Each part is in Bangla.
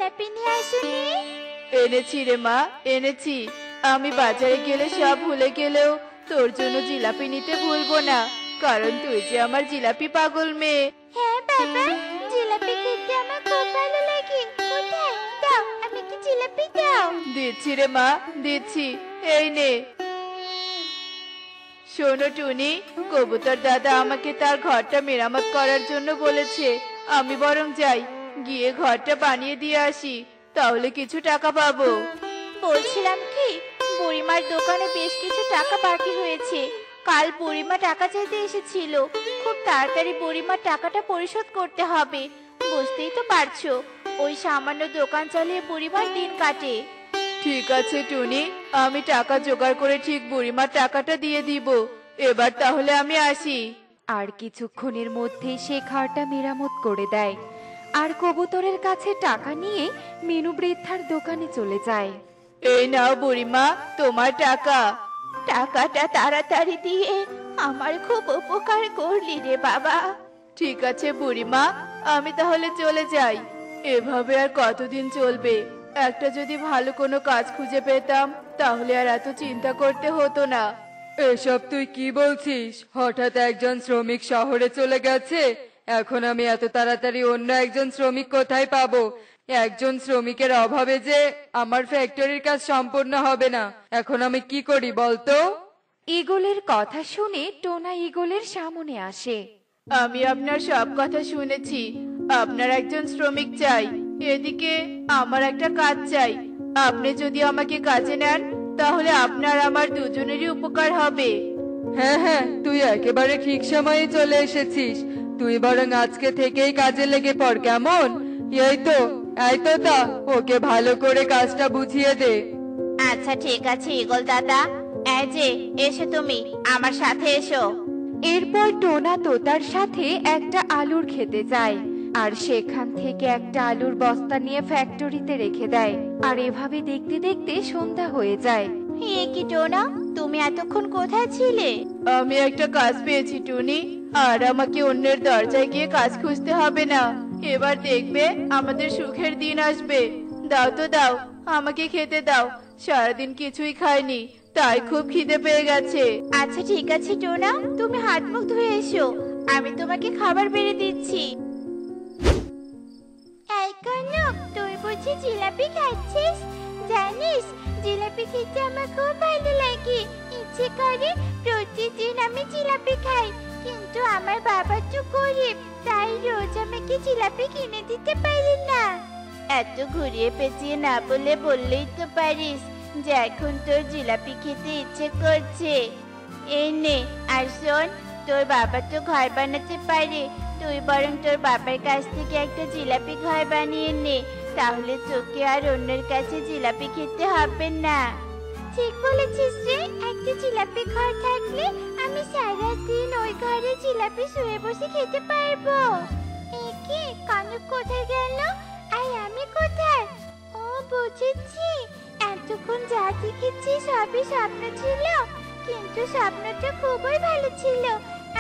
জিলাপি নিয়ে আসুনি? এনেছি রে মা, এনেছি। আমি বাজারে গেলে সব ভুলে গেলেও তোর জন্য জিলাপি নিতে ভুলবো না, কারণ তুই যে আমার জিলাপি পাগল মেয়ে। হ্যাঁ বাবা, জিলাপি খেতে আমার খুব ভালো লাগে। কোথায়? দাও, আমাকে জিলাপি দাও। দিচ্ছি রে মা, দিচ্ছি। এই নে। শোনো টুনি, কবুতর দাদা আমাকে তার ঘরটা মেরামত করার জন্য বলেছে। আমি বরং যাই, গিয়ে ঘরটা বানিয়ে দিয়ে আসি, তাহলে কিছু টাকা পাবো। বলছিলাম কি, বুড়িমার দোকানে বেশ কিছু টাকা বাকি হয়েছে। কাল বুড়িমা টাকা চাইতে এসেছিল। খুব তাড়াতাড়ি বুড়িমার টাকাটা পরিশোধ করতে হবে। বুঝতেই তো পারছো, ওই সামান্য দোকান চালিয়ে বুড়িমার দিন কাটে। ঠিক আছে টুনি, আমি টাকা জোগাড় করে ঠিক বুড়িমার টাকাটা দিয়ে দিব। এবার তাহলে আমি আসি। আর কিছুক্ষণের মধ্যেই সে ঘরটা মেরামত করে দেয় আর কবুতরের কাছে টাকা নিয়ে মিনু বৃদ্ধার দোকানে চলে যায়। এই নাও বুড়িমা, তোমার টাকা। টাকাটা তাড়াতাড়ি দিয়ে আমার খুব উপকার করলি রে বাবা। ঠিক আছে বুড়িমা, আমি তাহলে চলে যাই। এভাবে আর কতদিন চলবে? একটা যদি ভালো কোনো কাজ খুঁজে পেতাম, তাহলে আর এত চিন্তা করতে হতো না। এসব তুই কি বলছিস? হঠাৎ একজন শ্রমিক শহরে চলে গেছে, এখন আমি এত তাড়াতাড়ি অন্য একজন শ্রমিক কোথায় পাবো? একজন শ্রমিকের অভাবে যে আমার ফ্যাক্টরির কাজ সম্পূর্ণ হবে না। এখন আমি কি করি বলতো? ঈগলের কথা শুনে টোনা ঈগলের সামনে আসে। আমি আপনার সব কথা শুনেছি। আপনার একজন শ্রমিক চাই, এদিকে আমার একটা কাজ চাই। আপনি যদি আমাকে কাজে নেন, তাহলে আপনার আমার দুজনেরই উপকার হবে। হ্যাঁ হ্যাঁ, তুই একেবারে ঠিক সময়ে চলে এসেছিস। তুই বরং আজকে থেকেই কাজে লেগে পড়, কেমন? এই তো তা, ওকে ভালো করে কাজটা বুঝিয়ে দে। আচ্ছা ঠিক আছে ঈগল দাদা, এই যে এসো, তুমি আমার সাথে এসো। এরপর টোনা তোতার সাথে একটা আলুর খেতে যায় আর সেখান থেকে একটা আলুর বস্তা নিয়ে ফ্যাক্টরিতে রেখে দেয়। আর এভাবে দেখতে দেখতে সন্ধ্যা হয়ে যায়। এ কি টোনা, তুমি এতক্ষণ কোথায় ছিলে? আমি একটা কাজ পেয়েছি টুনি, আর আমাকে অন্যের দরজায় গিয়ে কাজ খুঁজতে হবে না। এবার দেখবে আমাদের সুখের দিন আসবে। দাও তো দাও, আমাকে খেতে দাও। সারাদিন কিছুই খাইনি, তাই খুব খিদে পেয়ে গেছে। আচ্ছা ঠিক আছে টোনা, তুমি হাত মুখ ধুয়ে এসো, আমি তোমাকে খাবার বেড়ে দিচ্ছি। এই কনক, তুই বুঝি জিলাপি খাচ্ছিস? জানিস, জিলাপি খেতে আমার খুব ভালো লাগে। ইচ্ছে করে প্রতিদিন আমি জিলাপি খাই, কিন্তু আমার বাবা তো গরিব, তাই রোজ আমাকে জিলাপি কিনে দিতে পারে না। এত ঘুরিয়ে পেঁচিয়ে না বললেই তো পারিস যে এখন তোর জিলাপি খেতে ইচ্ছে করছে। এই নে, আর শোন, তোর বাবা তো ঘর বানাতে পারে, তুই বরং তোর বাবার কাছ থেকে একটা জিলাপি ঘর বানিয়ে নে, তাহলে তোকে আর অন্যের কাছে জিলাপি খেতে হবে না। ঠিক বলেছিস রে, একটা জিলাপি ঘর থাকলে আমি সারা দিন ওই ঘরে জিলাপি শুয়ে বসে খেতে পারবো। কি কানক কোথায় গেল, আর আমি কোথায়? ও বুঝেছি, এতক্ষণ যা দেখেছি সবই স্বপ্ন ছিল, কিন্তু স্বপ্নটা খুবই ভালো ছিল।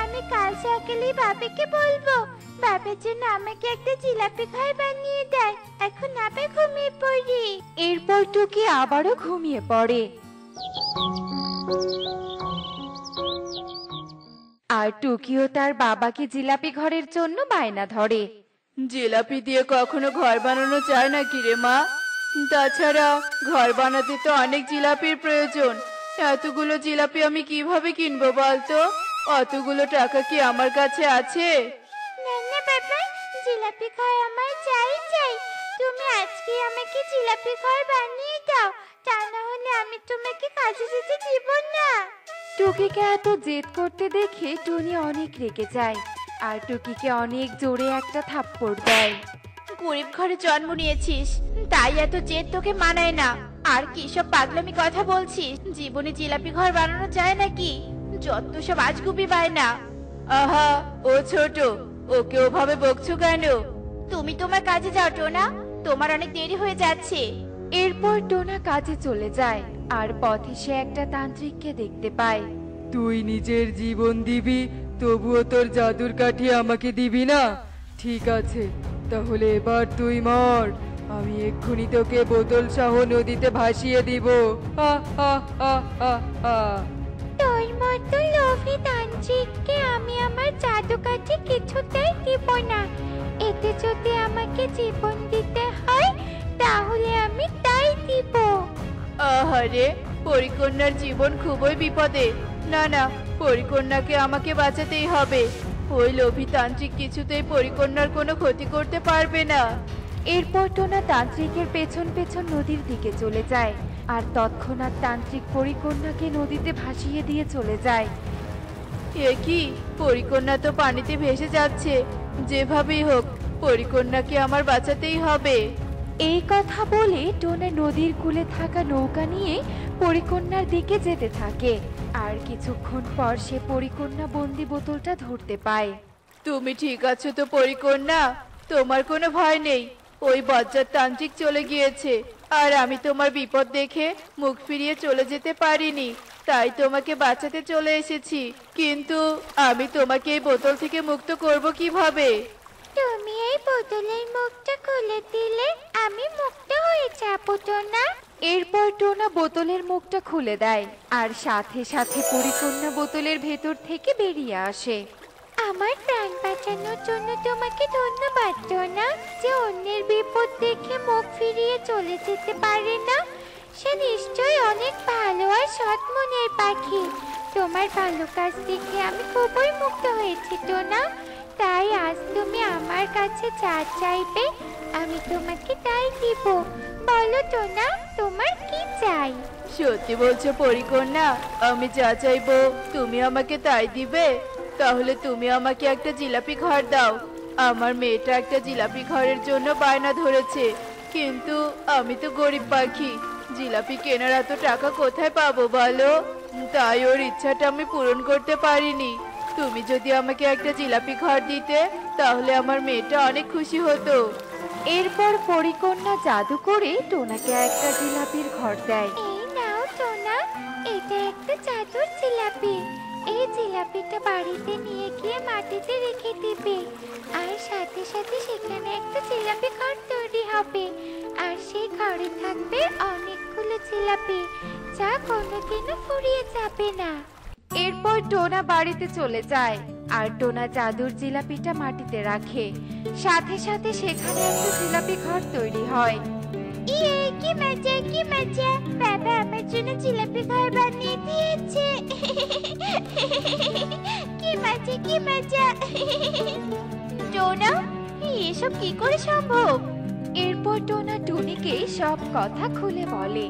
আমি কাল সকালে বাবাকে বলবো, বাবার জন্য আমাকে একটা জিলাপি ঘর বানিয়ে দেয়। এখন আবার ঘুমিয়ে পড়ি। এরপর টুকি আবারও ঘুমিয়ে পড়ে। আর টুকিও তার বাবাকে জিলাপি ঘরের জন্য বায়না ধরে। জিলাপি দিয়ে কখনো ঘর বানানো যায় না কি রে মা? তাছাড়া ঘর বানাতে তো অনেক জিলাপির প্রয়োজন। এতগুলো জিলাপি আমি কিভাবে কিনবো বলতো? অতগুলো টাকা কি আমার কাছে আছে? না না বাবা, জিলাপি ঘর আমার চাই চাই। তুমি আজকে আমাকে জিলাপি ঘর বানিয়ে দাও, তা না হলে আমি তোমাকে কাজে যেতে দিব না। টুকিকে এত জেদ করতে দেখে টুনি অনেক রেগে যায় আর টুকিকে অনেক জোরে একটা থাপ্পড় দেয়। গরিব ঘরে জন্ম নিয়েছিস, তাই এত জেদ তোকে মানায় না। আর কি সব পাগলামি কথা বলছিস? জীবনে জিলাপি ঘর বানানো যায় নাকি? যত সব আজগুবি বায়না। আহা, ও ছোট, ওকে ওভাবে বকছো কেন? তুমি তোমার কাজে যাও টোনা, তোমার অনেক দেরি হয়ে যাচ্ছে। এরপর টোনা কাজে চলে যায় আর পথে সে একটা তান্ত্রিককে দেখতে পায়। তুই নিজের জীবন দিবি, তবুও তোর জাদুর কাঠি আমাকে দিবি না? ঠিক আছে, তাহলে এবার তুই মর। আমি এক্ষুনি তোকে বোতল সহ নদীতে ভাসিয়ে দিব। হা হা হা হা হা। তোর মতো লোভী তান্ত্রিককে আমি আমার জাদু কাঠি কিছুতেই দিব না। এতে যদি আমাকে জীবন দিতে হয় তাহলে আমি তাই দিব। আহারে, পরিকন্যার জীবন খুবই বিপদে। না না, পরিকন্যাকে আমাকে বাঁচাতেই হবে। ওই লোভী তান্ত্রিক কিছুতেই পরিকন্যার কোনো ক্ষতি করতে পারবে না। এরপর টোনা তান্ত্রিকের পেছন পেছন নদীর দিকে চলে যায়, আর তৎক্ষণাৎ তান্ত্রিক পরিকন্যাকে নদীতে ভাসিয়ে দিয়ে চলে যায়। এ কি, পরিকন্যা তো পানিতে ভেসে যাচ্ছে। যেভাবেই হোক পরিকন্যাকে আমার বাঁচাতেই হবে। এই কথা বলে টোনা নদীর কূলে থাকা নৌকা নিয়ে পরিকন্যার দিকে যেতে থাকে। আর কিছুক্ষণ পর সে পরিকন্যা বন্দি বোতলটা ধরতে পায়। তুমি ঠিক আছো তো পরিকন্যা? তোমার কোনো ভয় নেই। ওই বজ্জাত তান্ত্রিক চলে গিয়েছে, আর আমি তোমার বিপদ দেখে মুখ ফিরিয়ে চলে যেতে পারিনি, তাই তোমাকে বাঁচাতে চলে এসেছি। কিন্তু আমি তোমাকে এই বোতল থেকে মুক্ত করব কিভাবে? তুমি এই বোতলের মুখটা খুলে দিলে আমি মুক্ত হয়ে যাব না। এরপর টোনা বোতলের মুখটা খুলে দেয়, আর সাথে সাথে পরিকন্যা বোতলের ভেতর থেকে বেরিয়ে আসে। আমার প্রাণ বাঁচানোর জন্য তোমাকে ধন্যবাদ টোনা। যে অন্যের বিপদ দেখে মুখ ফিরিয়ে চলে যেতে পারে না, সে নিশ্চয়ই অনেক ভালো আর সৎ মনের পাখি। তোমার ভালো কাজ দেখে আমি খুবই মুক্ত হয়েছি টোনা। তাই আজ তুমি আমার কাছে যা চাইবে আমি তোমাকে তাই দিব। বলো টোনা, তোমার কি চাই? সত্যি বলছো পরিকন্যা? আমি যা চাইবো তুমি আমাকে তাই দিবে? তাহলে তুমি আমাকে একটা জিলাপি ঘর দাও। আমার মেয়েটা একটা জিলাপি ঘরের জন্য বায়না ধরেছে, কিন্তু আমি তো গরিব পাখি, জিলাপি কেনার এত টাকা কোথায় পাবো বলো? তাই ওর ইচ্ছাটা আমি পূরণ করতে পারিনি। তুমি যদি আমাকে একটা জিলাপি ঘর দিতে তাহলে আমার মেয়েটা অনেক খুশি হতো। এরপর পরিকন্যা জাদু করে টোনাকে একটা জিলাপির ঘর দেয়। এই নাও টোনা, এটা একটা জাদুর জিলাপি। এই জিলাপিটা বাড়িতে নিয়ে গিয়ে মাটিতে রেখে দিবে, আর সাথে সাথে সেখানে একটা জিলাপি ঘর তৈরি হবে। আর সেই ঘরে থাকবে অনেকগুলো জিলাপি, যা কোনোদিনও ফুরিয়ে যাবে না। এরপর টোনা বাড়িতে চলে যায়, আর টোনা জাদুর জিলাপিটা মাটিতে রাখে। সাথে সাথে সেখানে একটা জিলাপি ঘর তৈরি হয়। ইয়ে, কি মজা কি মজা! বাবা আমার জন্য জিলাপি ঘর বানিয়ে দিয়েছে। কি মজা কি মজা! টোনা, এসব কি করে সম্ভব? এরপর টোনা টুনিকে সব কথা খুলে বলে,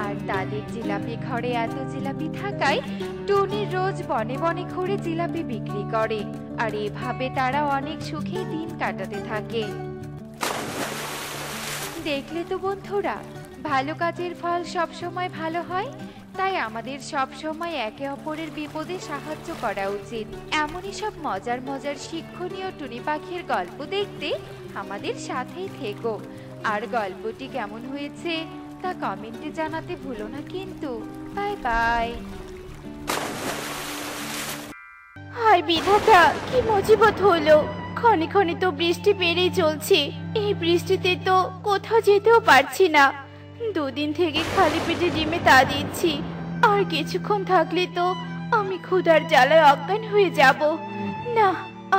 আর তাদের জিলাপি ঘরে এত জিলাপি থাকায় টুনি রোজ বনে বনে ঘুরে জিলাপি বিক্রি করে। আর এভাবে তারা অনেক সুখে দিন কাটাতে থাকে। দেখলে তো বন্ধুরা, ভালো কাজের ফল সব সময় ভালো হয়। তাই আমাদের সব সময় একে অপরের বিপদে সাহায্য করা উচিত। এমনই সব মজার মজার শিক্ষণীয় টুনি পাখির গল্প দেখতে আমাদের সাথেই থেকো। আর গল্পটি কেমন হয়েছে তা কমেন্টে জানাতে ভুলো না কিন্তু। Bye bye. হায় বিধাতা, কি মুসিবত হলো! ক্ষণে ক্ষণে তো বৃষ্টি বেড়েই চলছে। এই বৃষ্টিতে তো কোথাও যেতেও পারছি না। দুদিন থেকে খালি পেটে ডিমে তা দিচ্ছি, আর কিছুক্ষণ থাকলে তো আমি ক্ষুধার জ্বালায় অজ্ঞান হয়ে যাব। না,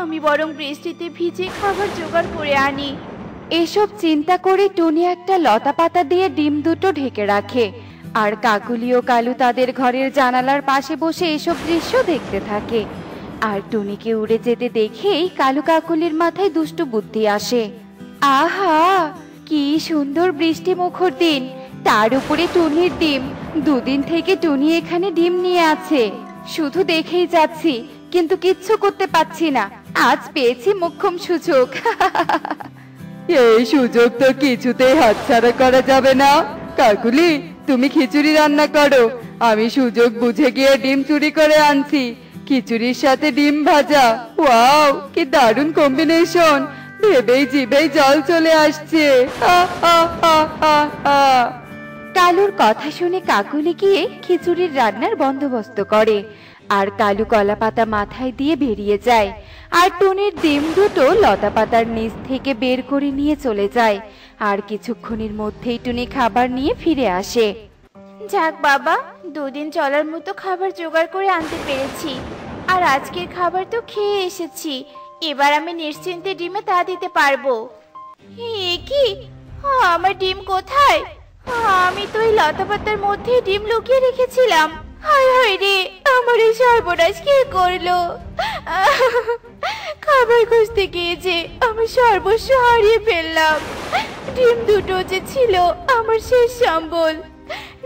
আমি বরং বৃষ্টিতে ভিজে খাবার জোগাড় করে আনি। এসব চিন্তা করে টুনি একটা লতা পাতা দিয়ে ডিম দুটো ঢেকে রাখে। আর কাকুলি ও কালু তাদের ঘরের জানালার পাশে বসে এসব দৃশ্য দেখতে থাকে। আর টুনিকে উড়ে যেতে দেখেই কালু কাকুলির মাথায় দুষ্টু বুদ্ধি আসে। আহা, কি সুন্দর বৃষ্টি মুখর দিন, তার উপরে টুনির ডিম। দুদিন থেকে টুনি এখানে ডিম নিয়ে আছে, শুধু দেখেই যাচ্ছি, কিন্তু কিচ্ছু করতে পারছি না। আজ পেয়েছি মোক্ষম সুযোগ। এই সুযোগ তো কিছুতেই হাতছাড়া করা যাবে না। কাকুলি, তুমি খিচুড়ি রান্না করো, আমি সুযোগ বুঝে গিয়ে ডিম চুরি করে আনছি। খিচুড়ির সাথে ডিম ভাজা, ওয়াও কি দারুণ কম্বিনেশন! ভেবেই জিভেই জল চলে আসছে। কালুর কথা শুনে কাকুলি গিয়ে খিচুড়ির রান্নার বন্দোবস্ত করে। আর কালু কলা পাতা মাথায় দিয়ে বেরিয়ে যায়। আর টুনির ডিম দুটো লতা পাতার নিচ থেকে বের করে নিয়ে চলে যায়। আর কিছুক্ষণের মধ্যেই টুনি খাবার নিয়ে ফিরে আসে। যাক বাবা, দুদিন চলার মতো খাবার জোগাড় করে আনতে পেরেছি। আর আজকের খাবার তো খেয়ে এসেছি, এবার আমি নিশ্চিন্তে ডিমে তা দিতে পারবো। এ কি, আমার ডিম কোথায়? আমি তো এই লতা পাতার মধ্যে ডিম লুকিয়ে রেখেছিলাম। হায় হায় রে, আমার এই সর্বনাশ কে করলো? খাবার খুঁজতে গিয়ে যে আমি সর্বস্ব হারিয়ে ফেললাম। ডিম দুটো যে ছিল আমার শেষ সম্বল।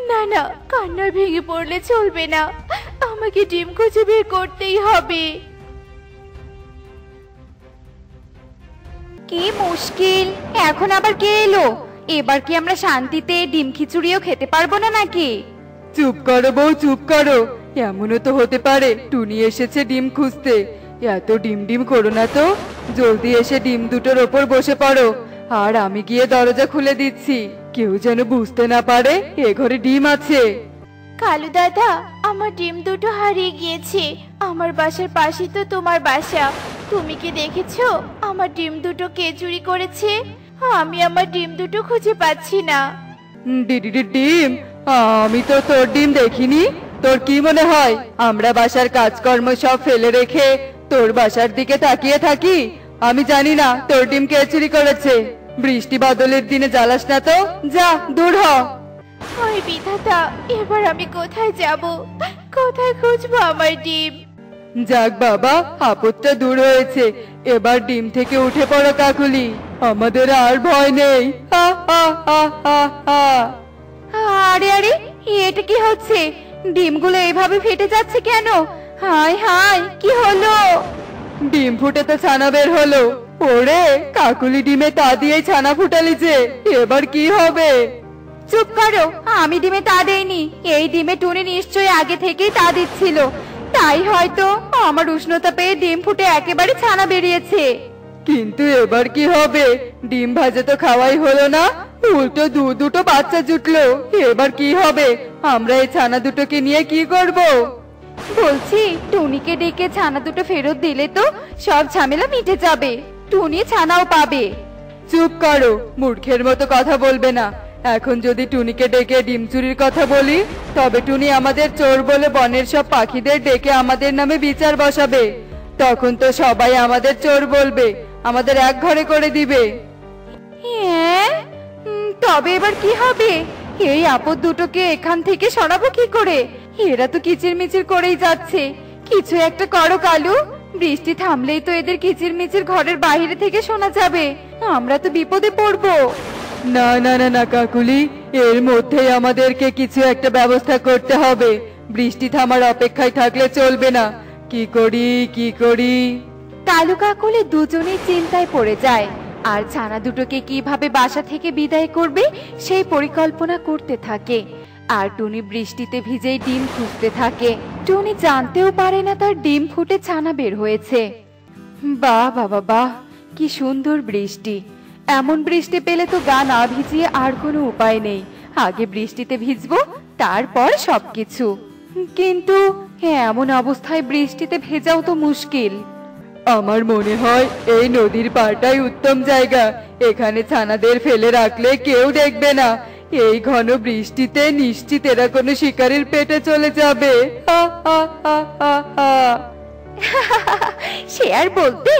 না না, কান্না ভেঙে পড়লে চলবে না, আমাকে ডিম খুঁজে বের করতেই হবে। কি মুশকিল, এখন আবার কে এলো? এবার কি আমরা শান্তিতে ডিম খিচুড়িও খেতে পারবো না নাকি? চুপ করো বউ, চুপ করো। এমনও তো হতে পারে টুনি এসেছে ডিম খুঁজতে। এত ডিম ডিম করো না তো, জলদি এসে ডিম দুটোর ওপর বসে পড়ো। আর আমি গিয়ে দরজা খুলে দিচ্ছি, কেউ যেন বুঝতে না পারে এ ঘরে ডিম আছে। কালু দাদা, আমার ডিম দুটো হারিয়ে গিয়েছে। আমার বাসার পাশে তো তোমার বাসা। তুমি কি দেখেছো আমার ডিম দুটো কে চুরি করেছে? আমি আমার ডিম দুটো খুঁজে পাচ্ছি না। ডিম? আমি তো তোর ডিম দেখিনি। তোর কি মনে হয় আমরা বাসার কাজকর্ম সব ফেলে রেখে তোর বাসার দিকে তাকিয়ে থাকি? আমি জানি না তোর ডিম কে চুরি করেছে। বৃষ্টি বাদলের দিনে জ্বালাস না তো, যা দূর হ। ওই বিধাতা, এবার আমি কোথায় যাব? কোথায় খুঁজবো আমার ডিম? যাক বাবা, আপদটা দূর হয়েছে। এবার ডিম থেকে উঠে পড়ো কাকুলি, আমাদের আর ভয় নেই। হা হা হা হা হা। আরে আরে, এটা কি হচ্ছে? ডিমগুলো এভাবে ফেটে যাচ্ছে কেন? হায় হায়, কি হলো? ডিম ফুটে তো ছানা বের হলো। ওরে কাকুলি, ডিমে তা দিয়ে ছানা ফুটালি যে, এবার কি হবে? চুপ করো, আমি ডিমে তা দেইনি। এই ডিমে টুনি নিশ্চয়ই আগে থেকেই তা দিচ্ছিল, তাই হয়তো আমার উষ্ণতা পেয়ে ডিম ফুটে একেবারে ছানা বেরিয়েছে। কিন্তু এবার কি হবে? ডিম ভাজা তো খাওয়াই হলো না, উল্টো দুটো বাচ্চা জুটলো। এবার কি হবে? আমরা এই ছানা দুটোকে নিয়ে কি করব? বলছি, টুনিকে ডেকে ছানা দুটো ফেরত দিলে তো সব ঝামেলা মিটে যাবে, টুনি ছানাও পাবে। চুপ করো, মূর্খের মতো কথা বলবে না। এখন যদি টুনিকে ডেকে ডিম চুরির কথা বলি, তবে টুনি আমাদের চোর বলে বনের সব পাখিদের ডেকে আমাদের নামে বিচার বসাবে। তখন তো সবাই আমাদের চোর বলবে, আমাদের এক ঘরে করে দিবে। হ্যাঁ, তবে এবার কি হবে? এই আপদ দুটোকে এখান থেকে সরাবো কি করে? এরা তো কিচিরমিচির করেই যাচ্ছে। কিছু একটা করো কালু, বৃষ্টি থামলেই তো এদের কিচিরমিচির ঘরের বাইরে থেকে শোনা যাবে। আমরা তো বিপদে পড়বো। না না না না কাকুলি, এর মধ্যেই আমাদেরকে কিছু একটা ব্যবস্থা করতে হবে। বৃষ্টি থামার অপেক্ষায় থাকলে চলবে না। কি করি কি করি? কালু কাকুলি দুজনেই চিন্তায় পড়ে যায়। আর ছানা দুটোকে কিভাবে বাসা থেকে বিদায় করবে সেই পরিকল্পনা করতে থাকে। আর টুনি বৃষ্টিতে ভিজেই ডিম খুঁজতে থাকে। টুনি জানতেও পারে না তার ডিম ফুটে ছানা বের হয়েছে। বাহ বাবা বাহ, কি সুন্দর বৃষ্টি! এমন বৃষ্টি পেলে তো গা না ভিজিয়ে আর কোনো উপায় নেই। আগে বৃষ্টিতে ভিজবো, তারপর সবকিছু। কিন্তু এমন অবস্থায় বৃষ্টিতে ভেজাও তো মুশকিল। আমার মনে হয় এই নদীর পাড়টাই উত্তম জায়গা। এখানে ছানাদের ফেলে রাখলে কেউ দেখবে না। এই ঘন বৃষ্টিতে নিশ্চিত এরা কোনো শিকারীর পেটে চলে যাবে। হা হা হা হা হা। সে আর বলতে,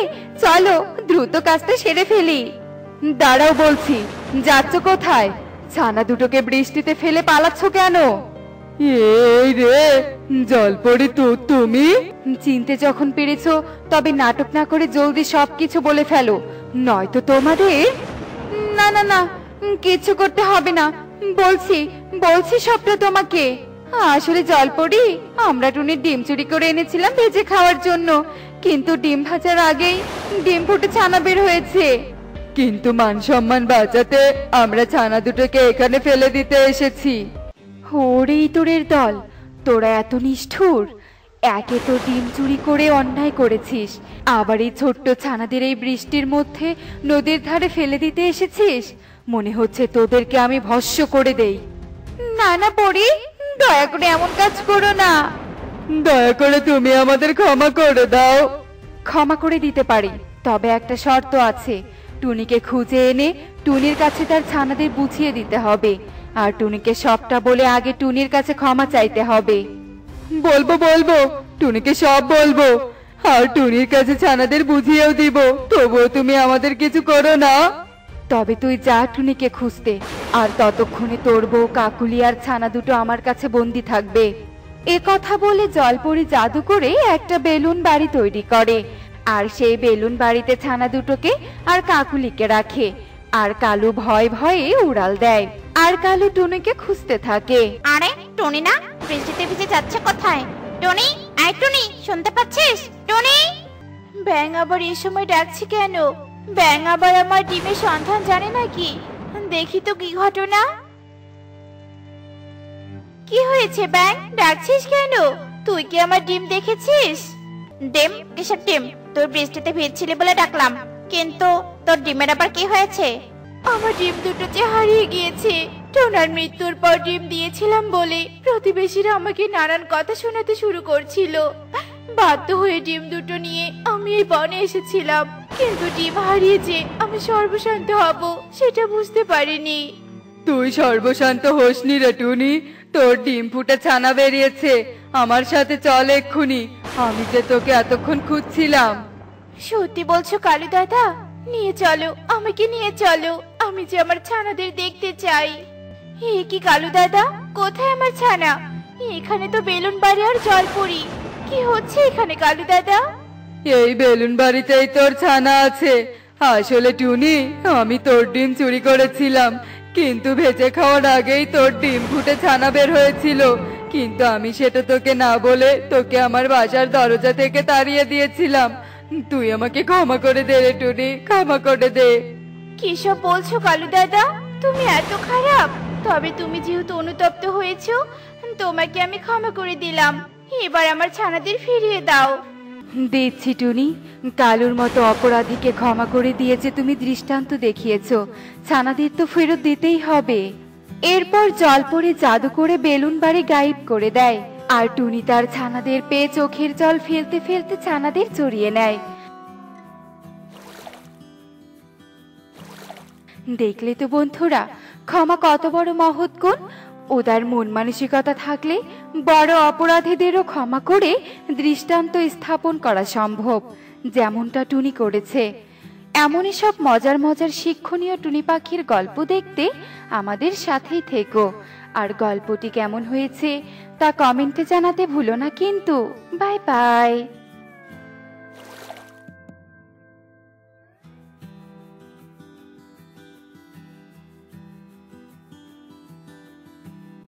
চলো দ্রুত কাজটা সেরে ফেলি। দাঁড়াও বলছি, যাচ্ছ কোথায়? ছানা দুটোকে বৃষ্টিতে ফেলে পালাচ্ছ কেন? এই রে জলপরি, তুমি চিনতে যখন পেরেছো তবে নাটক না করে জলদি সবকিছু বলে ফেলো, নয়তো তোমাদের। না না না, কিছু করতে হবে না, বলছি বলছি সবটা তোমাকে। আসলে জলপরি, আমরা টুনির ডিম চুরি করে এনেছিলাম ভেজে খাওয়ার জন্য, কিন্তু ডিম ভাজার আগেই ডিম ফুটে ছানা বের হয়েছে। কিন্তু মান সম্মান বাঁচাতে আমরা ছানা দুটোকে এখানে ফেলে দিতে এসেছি। ওরে ইতরের দল, তোরা এত নিষ্ঠুর! একে তো ডিম চুরি করে অন্যায় করেছিস, আবার এই ছোট্ট ছানাদের এই বৃষ্টির মধ্যে নদীর ধারে ফেলে দিতে এসেছিস। মনে হচ্ছে তোদেরকে আমি ভস্ম করে দেই। না না পরি, দয়া করে এমন কাজ করো না। দয়া করে তুমি আমাদের ক্ষমা করে দাও। ক্ষমা করে দিতে পারি, তবে একটা শর্ত আছে। টুনিকে খুঁজে এনে টুনির কাছে তার ছানাদের বুঝিয়ে দিতে হবে, আর টুনিকে সবটা বলে আগে টুনির কাছে ক্ষমা চাইতে হবে। বলবো বলবো, টুনিকে সব বলবো, আর টুনির কাছে ছানাদের বুঝিয়েও দিব, তবুও তুমি আমাদের কিছু করো না। তবে তুই যা টুনিকে খুঁজতে, আর ততক্ষণে তোর বউ কাকুলি আর ছানা দুটো আমার কাছে বন্দি থাকবে। এ কথা বলে জলপরি জাদু করে একটা বেলুন বাড়ি তৈরি করে, আর সেই বেলুন বাড়িতে ছানা দুটোকে আর কাকুলিকে রাখে। আর কালু ভয়ে ভয়ে উড়াল দেয়, আর কালু টুনিকে খুঁজতে থাকে। আরে টনি না, বৃষ্টিতে ভিজে যাচ্ছে কোথায়? টনি, আয় টনি, শুনতে পাচ্ছিস? টনি! ব্যাঙ আবার এই সময় ডাকছে কেন? ব্যাঙ আবার আমার ডিমের সন্ধান জানে নাকি? দেখি তো কি ঘটনা। কি হয়েছে ব্যাঙ, ডাকছিস কেন? তুই কি আমার ডিম দেখেছিস? ডিম? কিসের ডিম? তোর বৃষ্টিতে ভিজছিলি বলে ডাকলাম, কিন্তু তোর ডিমের আবার কি হয়েছে? আমার ডিম দুটো যে হারিয়ে গিয়েছে। টোনার মৃত্যুর পর ডিম দিয়েছিলাম বলে প্রতিবেশীরা আমাকে নানান কথা শোনাতে শুরু করছিল। বাধ্য হয়ে ডিম দুটো নিয়ে আমি এই বনে এসেছিলাম, কিন্তু ডিম হারিয়ে যে আমি সর্বশান্ত হব সেটা বুঝতে পারিনি। তুই সর্বশান্ত হোসনি রে টুনি, তোর ডিম ফুটে ছানা বেরিয়েছে। আমার সাথে চল এক্ষুনি, আমি যে তোকে এতক্ষণ খুঁজছিলাম। সত্যি বলছো কালু দাদা? নিয়ে চলো, আমাকে নিয়ে চলো, আমি যে আমার ছানাদের দেখতে চাই। এ কি কালু দাদা, কোথায় আমার ছানা? এখানে তো বেলুন বাড়ি আর জলপরি। কি হচ্ছে এখানে কালু দাদা? এই বেলুন বাড়িতেই তোর ছানা আছে। আসলে টুনি, আমি তোর ডিম চুরি করেছিলাম, কিন্তু ভেজে খাওয়ার আগেই তোর ডিম ফুটে ছানা বের হয়েছিল। কিন্তু আমি সেটা তোকে না বলে তোকে আমার বাসার দরজা থেকে তাড়িয়ে দিয়েছিলাম। তুই আমাকে ক্ষমা করে দে রে টুনি, ক্ষমা করে দে। কি সব বলছো কালু দাদা? তুমি এত খারাপ? তবে তুমি যেহেতু অনুতপ্ত হয়েছো, তোমাকে আমি ক্ষমা করে দিলাম। এবার আমার ছানাদের ফিরিয়ে দাও। দিচ্ছি টুনি, কালুর মতো অপরাধীকে ক্ষমা করে দিয়েছে তুমি দৃষ্টান্ত দেখিয়েছো, ছানাদের তো ফেরত দিতেই হবে। এরপর জলপরি জাদু করে বেলুন বাড়ি গায়েব করে দেয়, আর টুনি তার ছানাদের পেয়ে চোখের জল ফেলতে ফেলতে ছানাদের চড়িয়ে নেয়। দেখলে তো বন্ধুরা, ক্ষমা কত বড় মহৎ গুণ। উদার মন মানসিকতা থাকলে বড় অপরাধীদেরও ক্ষমা করে দৃষ্টান্ত স্থাপন করা সম্ভব, যেমনটা টুনি করেছে। এমনই সব মজার মজার শিক্ষণীয় টুনি পাখির গল্প দেখতে আমাদের সাথেই থেকো। আর গল্পটি কেমন হয়েছে তা কমেন্টে জানাতে ভুলো না কিন্তু। Bye bye.